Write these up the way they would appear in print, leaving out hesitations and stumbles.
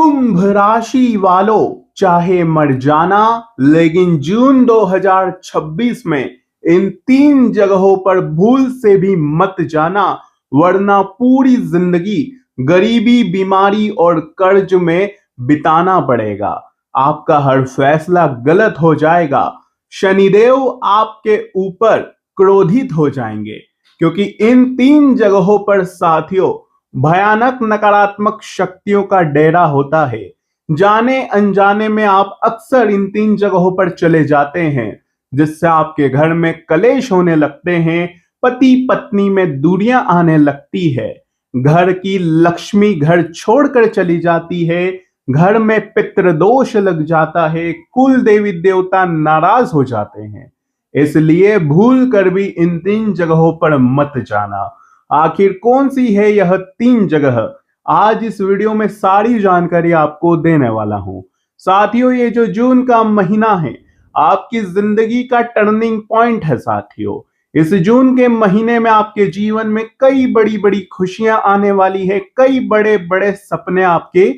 कुंभ राशि वालों, चाहे मर जाना, लेकिन जून 2026 में इन 3 जगहों पर भूल से भी मत जाना, वरना पूरी जिंदगी गरीबी, बीमारी और कर्ज में बिताना पड़ेगा। आपका हर फैसला गलत हो जाएगा। शनिदेव आपके ऊपर क्रोधित हो जाएंगे, क्योंकि इन 3 जगहों पर साथियों भयानक नकारात्मक शक्तियों का डेरा होता है। जाने अनजाने में आप अक्सर इन 3 जगहों पर चले जाते हैं, जिससे आपके घर में कलेश होने लगते हैं, पति पत्नी में दूरियां आने लगती है, घर की लक्ष्मी घर छोड़कर चली जाती है, घर में पितृदोष लग जाता है, कुल देवी देवता नाराज हो जाते हैं। इसलिए भूल कर भी इन 3 जगहों पर मत जाना। आखिर कौन सी है यह 3 जगह? आज इस वीडियो में सारी जानकारी आपको देने वाला हूं। साथियों, ये जो जून का महीना है आपकी जिंदगी का टर्निंग पॉइंट है। साथियों, इस जून के महीने में आपके जीवन में कई बड़ी बड़ी खुशियां आने वाली है, कई बड़े बड़े सपने आपके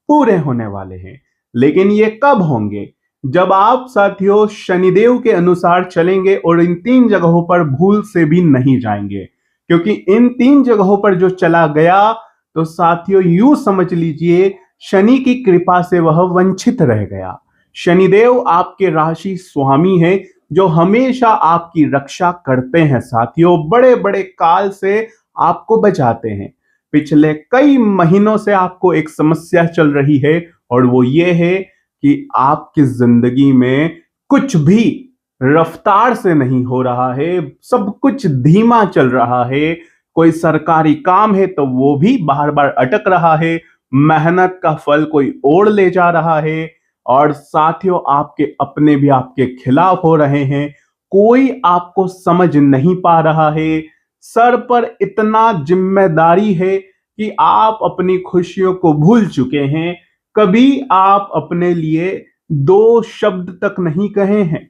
पूरे होने वाले हैं। लेकिन ये कब होंगे? जब आप साथियों शनिदेव के अनुसार चलेंगे और इन 3 जगहों पर भूल से भी नहीं जाएंगे। क्योंकि इन 3 जगहों पर जो चला गया तो साथियों यूं समझ लीजिए शनि की कृपा से वह वंचित रह गया। शनिदेव आपके राशि स्वामी हैं, जो हमेशा आपकी रक्षा करते हैं। साथियों, बड़े बड़े काल से आपको बचाते हैं। पिछले कई महीनों से आपको एक समस्या चल रही है, और वो ये है कि आपकी जिंदगी में कुछ भी रफ्तार से नहीं हो रहा है, सब कुछ धीमा चल रहा है। कोई सरकारी काम है तो वो भी बार बार अटक रहा है, मेहनत का फल कोई और ले जा रहा है, और साथियों आपके अपने भी आपके खिलाफ हो रहे हैं। कोई आपको समझ नहीं पा रहा है। सर पर इतना जिम्मेदारी है कि आप अपनी खुशियों को भूल चुके हैं। कभी आप अपने लिए 2 शब्द तक नहीं कहे हैं।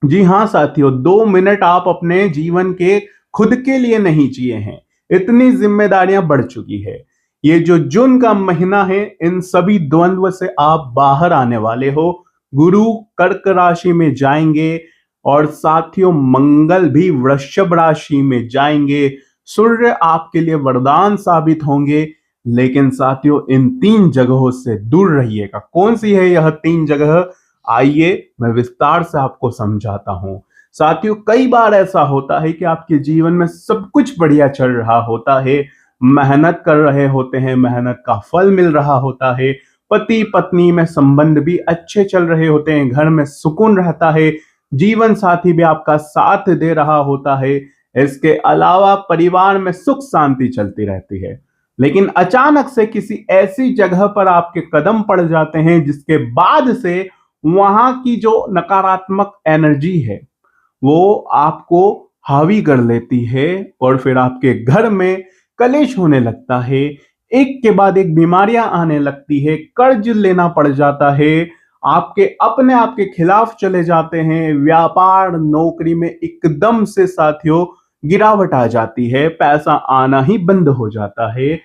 जी हाँ साथियों, 2 मिनट आप अपने जीवन के खुद के लिए नहीं जिए हैं। इतनी जिम्मेदारियां बढ़ चुकी है। ये जो जून का महीना है, इन सभी द्वंद्व से आप बाहर आने वाले हो। गुरु कर्क राशि में जाएंगे, और साथियों मंगल भी वृषभ राशि में जाएंगे। सूर्य आपके लिए वरदान साबित होंगे। लेकिन साथियों इन 3 जगहों से दूर रहिएगा। कौन सी है यह 3 जगह? आइए मैं विस्तार से आपको समझाता हूं। साथियों, कई बार ऐसा होता है कि आपके जीवन में सब कुछ बढ़िया चल रहा होता है, मेहनत कर रहे होते हैं, मेहनत का फल मिल रहा होता है, पति पत्नी में संबंध भी अच्छे चल रहे होते हैं, घर में सुकून रहता है, जीवन साथी भी आपका साथ दे रहा होता है। इसके अलावा परिवार में सुख शांति चलती रहती है। लेकिन अचानक से किसी ऐसी जगह पर आपके कदम पड़ जाते हैं, जिसके बाद से वहां की जो नकारात्मक एनर्जी है वो आपको हावी कर लेती है, और फिर आपके घर में कलेश होने लगता है। एक के बाद एक बीमारियां आने लगती है, कर्ज लेना पड़ जाता है, आपके अपने आपके खिलाफ चले जाते हैं, व्यापार नौकरी में एकदम से साथियों गिरावट आ जाती है, पैसा आना ही बंद हो जाता है।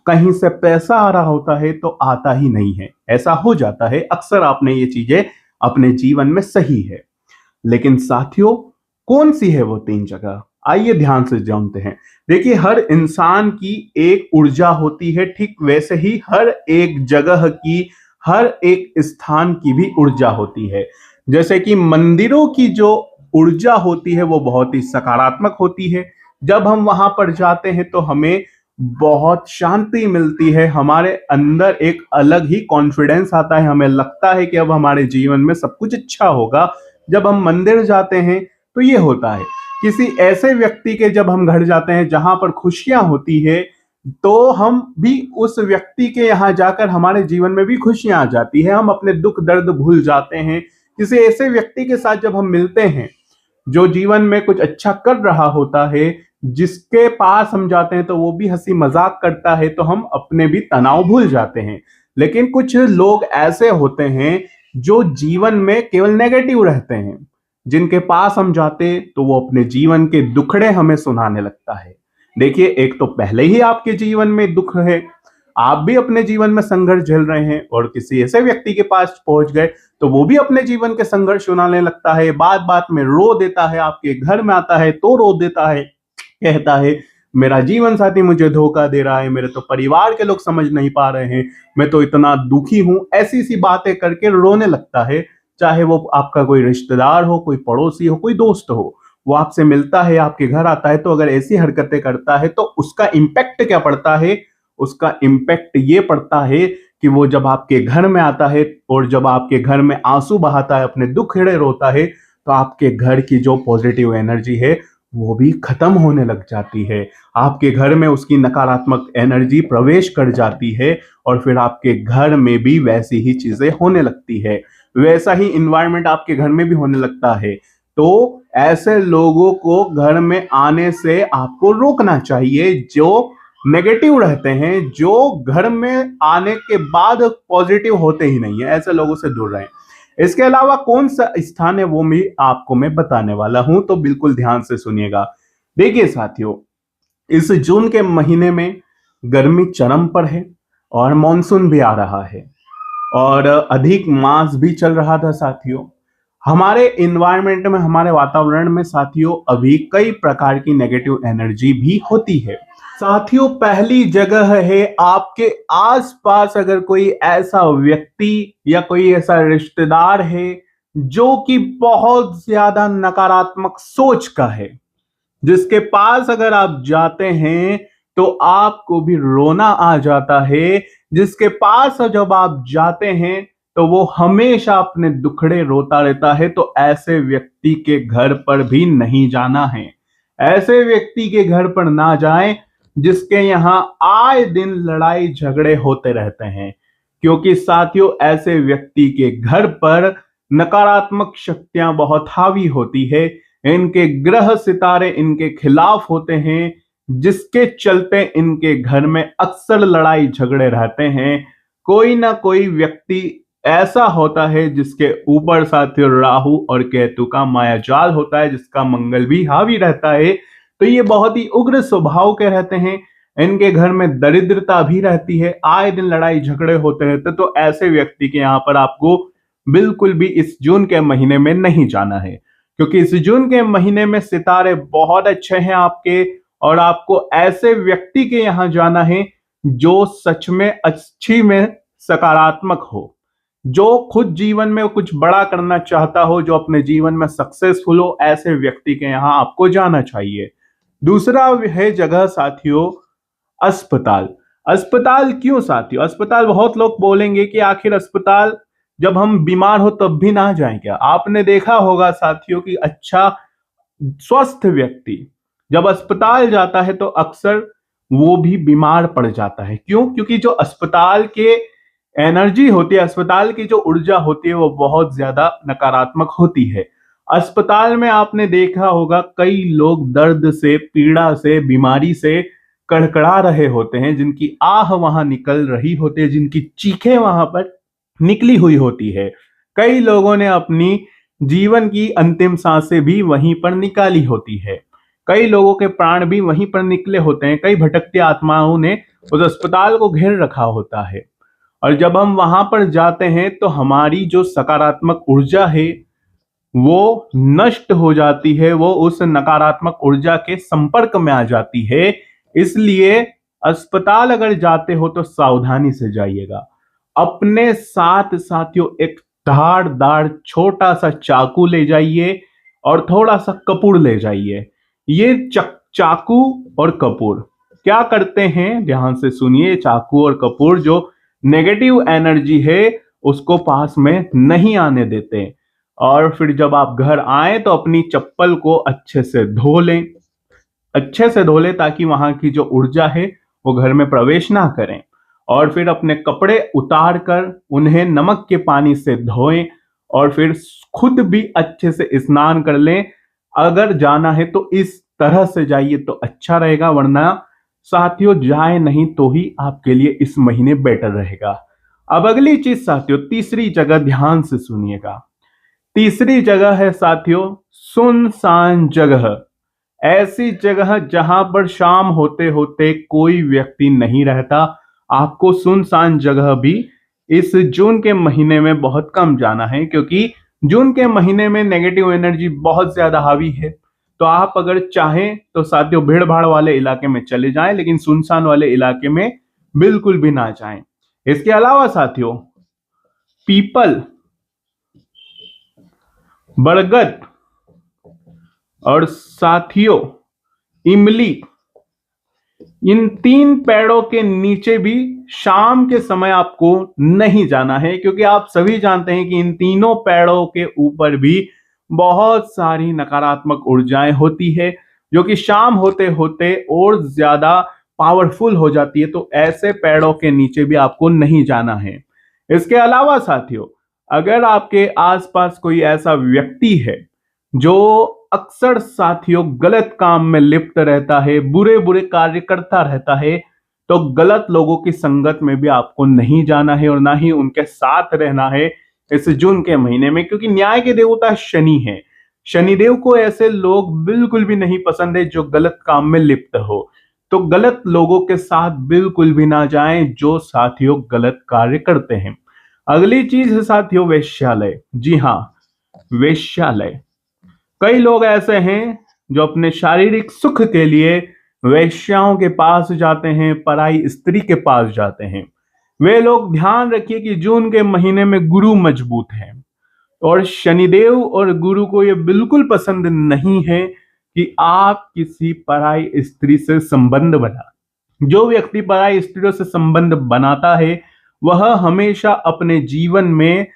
कहीं से पैसा आ रहा होता है तो आता ही नहीं है। ऐसा हो जाता है अक्सर। आपने ये चीजें अपने जीवन में सही है। लेकिन साथियों कौन सी है वो 3 जगह? आइए ध्यान से जानते हैं। देखिए, हर इंसान की एक ऊर्जा होती है, ठीक वैसे ही हर एक जगह की, हर एक स्थान की भी ऊर्जा होती है। जैसे कि मंदिरों की जो ऊर्जा होती है वो बहुत ही सकारात्मक होती है। जब हम वहां पर जाते हैं तो हमें बहुत शांति मिलती है, हमारे अंदर एक अलग ही कॉन्फिडेंस आता है, हमें लगता है कि अब हमारे जीवन में सब कुछ अच्छा होगा। जब हम मंदिर जाते हैं तो ये होता है। किसी ऐसे व्यक्ति के जब हम घर जाते हैं जहां पर खुशियां होती है, तो हम भी उस व्यक्ति के यहाँ जाकर हमारे जीवन में भी खुशियां आ जाती है, हम अपने दुख दर्द भूल जाते हैं। किसी ऐसे व्यक्ति के साथ जब हम मिलते हैं जो जीवन में कुछ अच्छा कर रहा होता है, जिसके पास हम जाते हैं तो वो भी हंसी मजाक करता है, तो हम अपने भी तनाव भूल जाते हैं। लेकिन कुछ लोग ऐसे होते हैं जो जीवन में केवल नेगेटिव रहते हैं, जिनके पास हम जाते तो वो अपने जीवन के दुखड़े हमें सुनाने लगता है। देखिए, एक तो पहले ही आपके जीवन में दुख है, आप भी अपने जीवन में संघर्ष झेल रहे हैं और किसी ऐसे व्यक्ति के पास पहुंच गए तो वो भी अपने जीवन के संघर्ष सुनाने लगता है, बात बात में रो देता है, आपके घर में आता है तो रो देता है, कहता है मेरा जीवन साथी मुझे धोखा दे रहा है, मेरे तो परिवार के लोग समझ नहीं पा रहे हैं, मैं तो इतना दुखी हूं, ऐसी सी बातें करके रोने लगता है। चाहे वो आपका कोई रिश्तेदार हो, कोई पड़ोसी हो, कोई दोस्त हो, वो आपसे मिलता है, आपके घर आता है, तो अगर ऐसी हरकतें करता है तो उसका इम्पैक्ट क्या पड़ता है? उसका इम्पैक्ट ये पड़ता है कि वो जब आपके घर में आता है और जब आपके घर में आंसू बहाता है, अपने दुख खिड़े रोता है, तो आपके घर की जो पॉजिटिव एनर्जी है वो भी खत्म होने लग जाती है। आपके घर में उसकी नकारात्मक एनर्जी प्रवेश कर जाती है और फिर आपके घर में भी वैसी ही चीजें होने लगती है, वैसा ही इन्वायरमेंट आपके घर में भी होने लगता है। तो ऐसे लोगों को घर में आने से आपको रोकना चाहिए, जो नेगेटिव रहते हैं, जो घर में आने के बाद पॉजिटिव होते ही नहीं है, ऐसे लोगों से दूर रहें। इसके अलावा कौन सा स्थान है वो भी आपको मैं बताने वाला हूं, तो बिल्कुल ध्यान से सुनिएगा। देखिए साथियों, इस जून के महीने में गर्मी चरम पर है और मॉनसून भी आ रहा है और अधिक मास भी चल रहा था साथियों। हमारे इन्वायरमेंट में, हमारे वातावरण में साथियों अभी कई प्रकार की नेगेटिव एनर्जी भी होती है। साथियों पहली जगह है आपके आसपास अगर कोई ऐसा व्यक्ति या कोई ऐसा रिश्तेदार है जो कि बहुत ज्यादा नकारात्मक सोच का है, जिसके पास अगर आप जाते हैं तो आपको भी रोना आ जाता है, जिसके पास जब आप जाते हैं तो वो हमेशा अपने दुखड़े रोता रहता है, तो ऐसे व्यक्ति के घर पर भी नहीं जाना है। ऐसे व्यक्ति के घर पर ना जाएं जिसके यहां आए दिन लड़ाई झगड़े होते रहते हैं, क्योंकि साथियों ऐसे व्यक्ति के घर पर नकारात्मक शक्तियां बहुत हावी होती है। इनके ग्रह सितारे इनके खिलाफ होते हैं, जिसके चलते इनके घर में अक्सर लड़ाई झगड़े रहते हैं। कोई ना कोई व्यक्ति ऐसा होता है जिसके ऊपर साथियों राहु और केतु का मायाजाल होता है, जिसका मंगल भी हावी रहता है। तो ये बहुत ही उग्र स्वभाव के रहते हैं। इनके घर में दरिद्रता भी रहती है, आए दिन लड़ाई झगड़े होते रहते। तो ऐसे व्यक्ति के यहाँ पर आपको बिल्कुल भी इस जून के महीने में नहीं जाना है, क्योंकि इस जून के महीने में सितारे बहुत अच्छे हैं आपके, और आपको ऐसे व्यक्ति के यहां जाना है जो सच में अच्छी में सकारात्मक हो, जो खुद जीवन में कुछ बड़ा करना चाहता हो, जो अपने जीवन में सक्सेसफुल हो। ऐसे व्यक्ति के यहां आपको जाना चाहिए। दूसरा है जगह साथियों अस्पताल। अस्पताल क्यों साथियों? अस्पताल बहुत लोग बोलेंगे कि आखिर अस्पताल जब हम बीमार हो तब भी ना जाएं क्या? आपने देखा होगा साथियों कि अच्छा स्वस्थ व्यक्ति जब अस्पताल जाता है तो अक्सर वो भी बीमार पड़ जाता है। क्यों? क्योंकि जो अस्पताल के एनर्जी होती है, अस्पताल की जो ऊर्जा होती है वो बहुत ज्यादा नकारात्मक होती है। अस्पताल में आपने देखा होगा कई लोग दर्द से, पीड़ा से, बीमारी से कड़कड़ा रहे होते हैं, जिनकी आह वहां निकल रही होती है, जिनकी चीखें वहां पर निकली हुई होती है। कई लोगों ने अपनी जीवन की अंतिम सांसें भी वहीं पर निकाली होती है। कई लोगों के प्राण भी वहीं पर निकले होते हैं। कई भटकती आत्माओं ने उस अस्पताल को घेर रखा होता है। और जब हम वहां पर जाते हैं तो हमारी जो सकारात्मक ऊर्जा है वो नष्ट हो जाती है, वो उस नकारात्मक ऊर्जा के संपर्क में आ जाती है। इसलिए अस्पताल अगर जाते हो तो सावधानी से जाइएगा। अपने साथ साथियों एक धारदार छोटा सा चाकू ले जाइए और थोड़ा सा कपूर ले जाइए। ये चाकू और कपूर क्या करते हैं, ध्यान से सुनिए। चाकू और कपूर जो नेगेटिव एनर्जी है उसको पास में नहीं आने देते। और फिर जब आप घर आए तो अपनी चप्पल को अच्छे से धो लें, अच्छे से धो लें ताकि वहां की जो ऊर्जा है वो घर में प्रवेश ना करें। और फिर अपने कपड़े उतार कर उन्हें नमक के पानी से धोएं और फिर खुद भी अच्छे से स्नान कर लें। अगर जाना है तो इस तरह से जाइए तो अच्छा रहेगा, वरना साथियों जाए नहीं तो ही आपके लिए इस महीने बेटर रहेगा। अब अगली चीज साथियों, तीसरी जगह ध्यान से सुनिएगा। तीसरी जगह है साथियों सुनसान जगह। ऐसी जगह जहां पर शाम होते होते कोई व्यक्ति नहीं रहता। आपको सुनसान जगह भी इस जून के महीने में बहुत कम जाना है, क्योंकि जून के महीने में नेगेटिव एनर्जी बहुत ज्यादा हावी है। तो आप अगर चाहें तो साथियों भीड़ भाड़ वाले इलाके में चले जाएं, लेकिन सुनसान वाले इलाके में बिल्कुल भी ना जाएं। इसके अलावा साथियों पीपल, बरगद और साथियों इमली, इन 3 पेड़ों के नीचे भी शाम के समय आपको नहीं जाना है, क्योंकि आप सभी जानते हैं कि इन तीनों पेड़ों के ऊपर भी बहुत सारी नकारात्मक ऊर्जाएं होती है, जो कि शाम होते होते और ज्यादा पावरफुल हो जाती है। तो ऐसे पेड़ों के नीचे भी आपको नहीं जाना है। इसके अलावा साथियों अगर आपके आसपास कोई ऐसा व्यक्ति है जो अक्सर साथियों गलत काम में लिप्त रहता है, बुरे बुरे कार्य करता रहता है, तो गलत लोगों की संगत में भी आपको नहीं जाना है और ना ही उनके साथ रहना है इस जून के महीने में, क्योंकि न्याय के देवता शनि है। शनिदेव को ऐसे लोग बिल्कुल भी नहीं पसंद है जो गलत काम में लिप्त हो। तो गलत लोगों के साथ बिल्कुल भी ना जाएं जो साथियों गलत कार्य करते हैं। अगली चीज है साथियों वेश्यालय। जी हाँ, वेश्यालय। कई लोग ऐसे हैं जो अपने शारीरिक सुख के लिए वेश्याओं के पास जाते हैं, पराई स्त्री के पास जाते हैं। वे लोग ध्यान रखिए कि जून के महीने में गुरु मजबूत है और शनिदेव और गुरु को यह बिल्कुल पसंद नहीं है कि आप किसी पराई स्त्री से संबंध बना। जो व्यक्ति पराई स्त्रियों से संबंध बनाता है वह हमेशा अपने जीवन में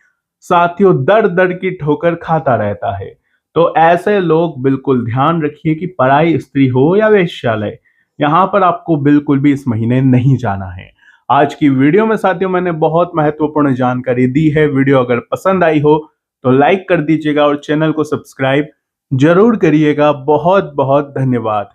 साथियों दर दर की ठोकर खाता रहता है। तो ऐसे लोग बिल्कुल ध्यान रखिए कि पराई स्त्री हो या वेश्यालय, यहां पर आपको बिल्कुल भी इस महीने नहीं जाना है। आज की वीडियो में साथियों मैंने बहुत महत्वपूर्ण जानकारी दी है। वीडियो अगर पसंद आई हो तो लाइक कर दीजिएगा और चैनल को सब्सक्राइब जरूर करिएगा। बहुत बहुत धन्यवाद।